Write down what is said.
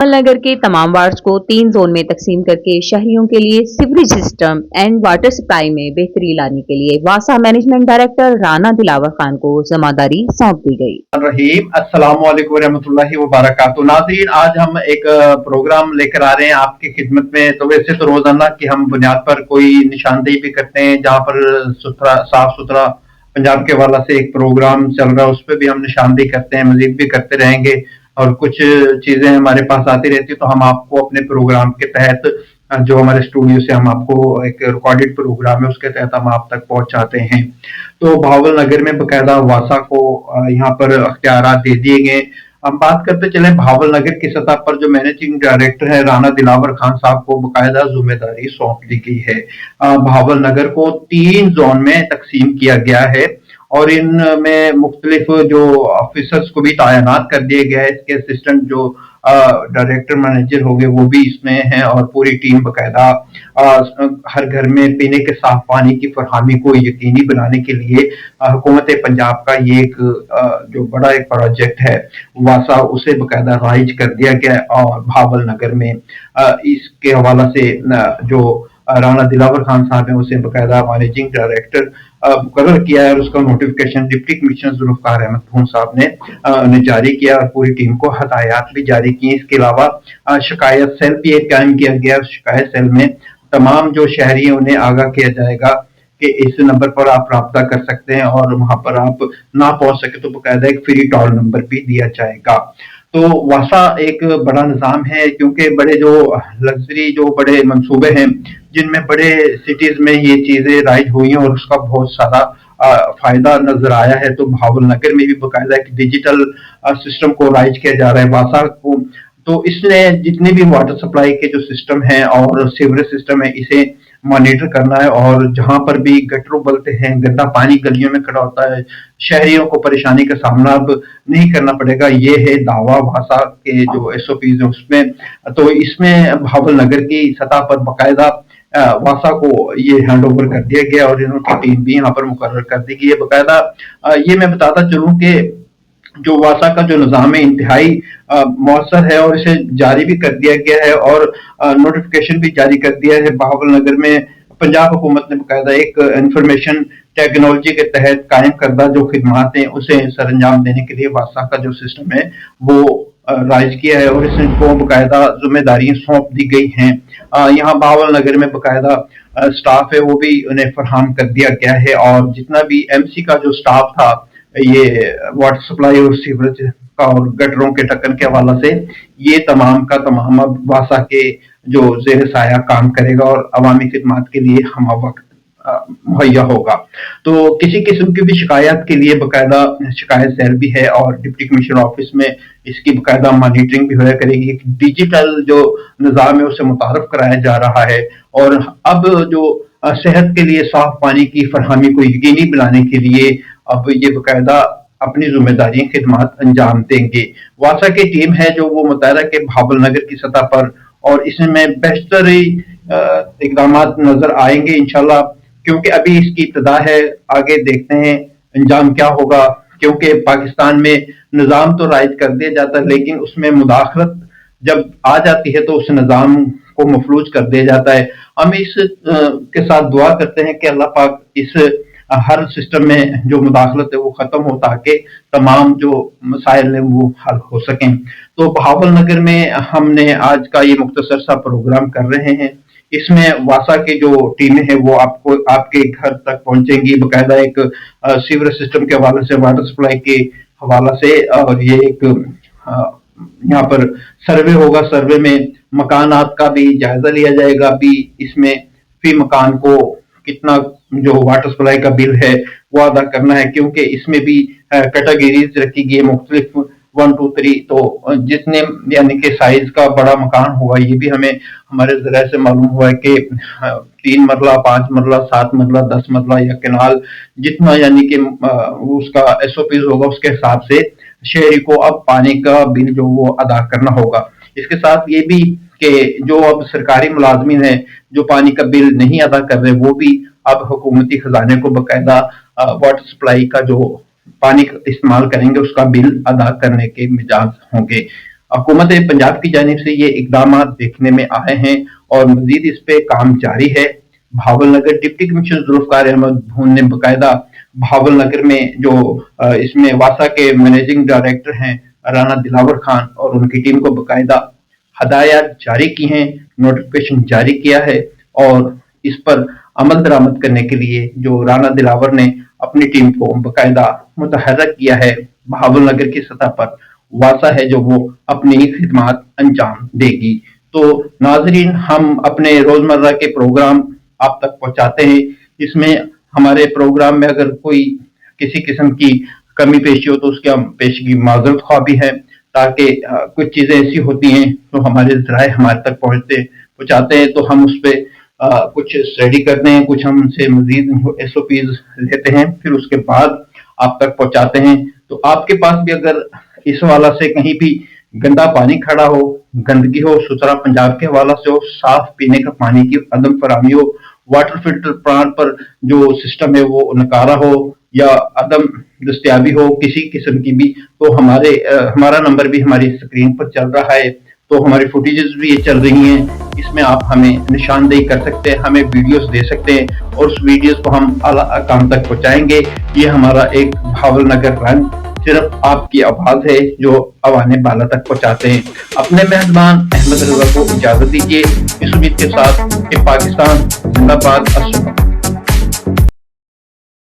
नगर के तमाम वार्ड्स को 3 जोन में तकसीम करके शहरियों के लिए sewerage system and water supply में बेहतरी लाने के लिए वासा मैनेजमेंट डायरेक्टर राना दिलावर खान को जिम्मेदारी सौंप दी गई। रहीम अस्सलाम वालेकुम रहमतुल्लाहि व बरकातुहू। नाज़रीन, आज हम एक प्रोग्राम लेकर आ रहे हैं आपकी खिदमत में। तो वैसे तो रोजाना की हम बुनियाद पर कोई निशानदेही भी करते हैं, जहाँ पर साफ सुथरा पंजाब के हवाला से एक प्रोग्राम चल रहा है, उस पर भी हम निशानदेही करते हैं, मजीद भी करते रहेंगे और कुछ चीजें हमारे पास आती रहती है, तो हम आपको अपने प्रोग्राम के तहत जो हमारे स्टूडियो से हम आपको एक रिकॉर्डेड प्रोग्राम है उसके तहत हम आप तक पहुंचाते हैं। तो भावल नगर में बकायदा वासा को यहाँ पर अख्तियारात दे दिए गए। हम बात करते चले भावल नगर की सतह पर जो मैनेजिंग डायरेक्टर है राना दिलावर खान साहब को बकायदा जिम्मेदारी सौंप दी गई है। भावल नगर को 3 जोन में तकसीम किया गया है और इनमें मुख्तलिफ जो ऑफिसर्स को भी तैनात कर दिया गया है। इसके असिस्टेंट जो डायरेक्टर मैनेजर हो गए वो भी इसमें हैं और पूरी टीम बकायदा हर घर में पीने के साफ पानी की फरहमी को यकीनी बनाने के लिए हुकूमत पंजाब का ये एक जो बड़ा एक प्रोजेक्ट है वासा, उसे बकायदा राइज कर दिया गया और भावल नगर में इसके हवाला से जो राना दिलावर खान साहब है उसे बकायदा मैनेजिंग डायरेक्टर मुकर्रर किया है और उसका notification deputy commissioner Zulfiqar Ahmad खून साहब ने जारी किया और पूरी टीम को हदायत भी जारी की। इसके अलावा शिकायत सेल भी एक कायम किया गया। शिकायत सेल में तमाम जो शहरी हैं उन्हें आगाह किया जाएगा कि इस नंबर पर आप राब्ता कर सकते हैं और वहां पर आप ना पहुंच सके तो बकायदा एक फ्री टॉल नंबर भी दिया जाएगा। तो वासा एक बड़ा निज़ाम है क्योंकि बड़े जो लग्जरी जो बड़े मंसूबे हैं जिनमें बड़े सिटीज में ये चीजें राइज हुई हैं और उसका बहुत सारा फायदा नजर आया है। तो भावल नगर में भी बकायदा एक डिजिटल सिस्टम को राइज किया जा रहा है वासा को। तो इसने जितने भी वाटर सप्लाई के जो सिस्टम है और सीवरेज सिस्टम है इसे मॉनिटर करना है और जहां पर भी गटर उबलते हैं, गंदा पानी गलियों में खड़ा होता है, शहरियों को परेशानी का सामना अब नहीं करना पड़ेगा। ये है दावा वासा के जो SOPs है उसमें। तो इसमें भावल नगर की सतह पर बकायदा वासा को ये हैंड ओवर कर दिया गया और इनकी टीम भी यहाँ पर मुकर्रर कर दी गई है। बकायदा ये मैं बताता चलूं कि जो वासा का जो निज़ाम है इंतहाई मौसर है और इसे जारी भी कर दिया गया है और नोटिफिकेशन भी जारी कर दिया है। भावल नगर में पंजाब हुकूमत ने बकायदा एक इंफॉर्मेशन टेक्नोलॉजी के तहत कायम करदा जो खिदमात हैं उसे सर अंजाम देने के लिए वासा का जो सिस्टम है वो राइज किया है और इसको बकायदा जिम्मेदारियां सौंप दी गई हैं। यहाँ भावल नगर में बकायदा स्टाफ है वो भी उन्हें फराहम कर दिया गया है और जितना भी MC का जो स्टाफ था ये वाटर सप्लाई और सीवरेज का और गटरों के ढक्कन के हवाला से ये तमाम का तमाम अब वासा के जो जेर साया काम करेगा और अवामी खिदमात के लिए हम वक्त मुहैया होगा। तो किसी किस्म की भी शिकायत के लिए बकायदा शिकायत सेल भी है और डिप्टी कमिश्नर ऑफिस में इसकी बकायदा मॉनिटरिंग भी होया करेगी। डिजिटल जो निज़ाम है उसे मुतारफ कराया जा रहा है और अब जो सेहत के लिए साफ पानी की फरहमी को यकीनी बनाने के लिए अब ये बकायदा अपनी जिम्मेदारी खिदमात अंजाम देंगे। वासा की टीम है जो वो मुतहरा के भावल नगर की सतह पर और इसमें बेहतर इकदाम नजर आएंगे इंशाल्लाह, क्योंकि अभी इसकी इब्तिदा है, आगे देखते हैं अंजाम क्या होगा। क्योंकि पाकिस्तान में निज़ाम तो राइज कर दिया जाता है लेकिन उसमें मुदाखलत जब आ जाती है तो उस निज़ाम को मफलूज कर दिया जाता है। हम इस के साथ दुआ करते हैं कि अल्लाह पाक इस हर सिस्टम में जो मुदाखलत है वो खत्म हो ताकि तमाम जो मसाइल हैं वो हल हो सकें। तो भावल नगर में हमने आज का ये मुख्तसर सा प्रोग्राम कर रहे हैं। इसमें वासा की जो टीमें हैं वो आपको आपके घर तक पहुंचेंगी बकायदा एक सीवरेज सिस्टम के हवाले से, वाटर सप्लाई के हवाला से। और ये एक यहाँ पर सर्वे होगा, सर्वे में मकानात का भी जायजा लिया जाएगा। अभी इसमें फी मकान को कितना जो वाटर सप्लाई का बिल है वो अदा करना है, क्योंकि इसमें भी कैटेगरीज रखी गई है मुख्तलिफ 1 2 3। तो जितने यानी कि साइज का बड़ा मकान हुआ ये भी हमें हमारे जरिए से मालूम हुआ है कि 3 मरला, 5 मरला, 7 मरला, 10 मरला या केनाल जितना यानी कि उसका SOPs होगा उसके हिसाब से शहरी को अब पानी का बिल जो वो अदा करना होगा। इसके साथ ये भी कि जो अब सरकारी मुलाजमीन है जो पानी का बिल नहीं अदा कर रहे वो भी अब हुकूमती खजाने को बकायदा वाटर सप्लाई का जो पानी इस्तेमाल करेंगे उसका बिल अदा करने के मिजाज होंगे। हुकूमत पंजाब की जानिब से ये इकदाम देखने में आए हैं और मजीद इस पे काम जारी है। भावल नगर डिप्टी कमिश्नर जुल्फकार अहमद भून ने बाकायदा भावल नगर में जो इसमें वासा के मैनेजिंग डायरेक्टर हैं राना दिलावर खान और उनकी टीम को बाकायदा हदायत जारी की हैं, नोटिफिकेशन जारी किया है और इस पर अमल दरामद करने के लिए जो राना दिलावर ने अपनी टीम को बाकायदा मुतहर्रक किया है। भावल नगर की सतह पर वासा है जो वो अपनी खिदमत अंजाम देगी। तो नाजरीन, हम अपने रोजमर्रा के प्रोग्राम आप तक पहुंचाते हैं। इसमें हमारे प्रोग्राम में अगर कोई किसी किस्म की कमी पेशी हो तो उसकी हम पेशगी माजरत ख्वाह भी है, ताकि कुछ चीजें ऐसी होती हैं तो हमारे जराए हमारे तक पहुंचाते हैं तो हम उस पर कुछ स्टडी करते हैं, कुछ हमसे मजीद SOPs लेते हैं, फिर उसके बाद आप तक पहुंचाते हैं। तो आपके पास भी अगर इस हवाला से कहीं भी गंदा पानी खड़ा हो, गंदगी हो, सुथरा पंजाब के हवाला से हो, साफ पीने का पानी की अदम फराहमी हो, वाटर फिल्टर प्लांट पर जो सिस्टम है वो नकारा हो या अदम दस्तयाबी हो किसी किस्म की भी, तो हमारा नंबर भी हमारी स्क्रीन पर चल रहा है, तो हमारी फुटेजेस भी ये चल रही हैं। इसमें आप हमें निशानदेही कर सकते हैं, हमें वीडियोस दे सकते हैं और उस वीडियोस को हम आला काम तक पहुंचाएंगे। ये हमारा एक भावल नगर रन सिर्फ आपकी आवाज है जो अवाने बाला तक पहुंचाते हैं। अपने मेहमान अहमद रजा को इजाजत दीजिए इस उम्मीद के साथ कि पाकिस्तान जिंदाबाद। अस्सलाम।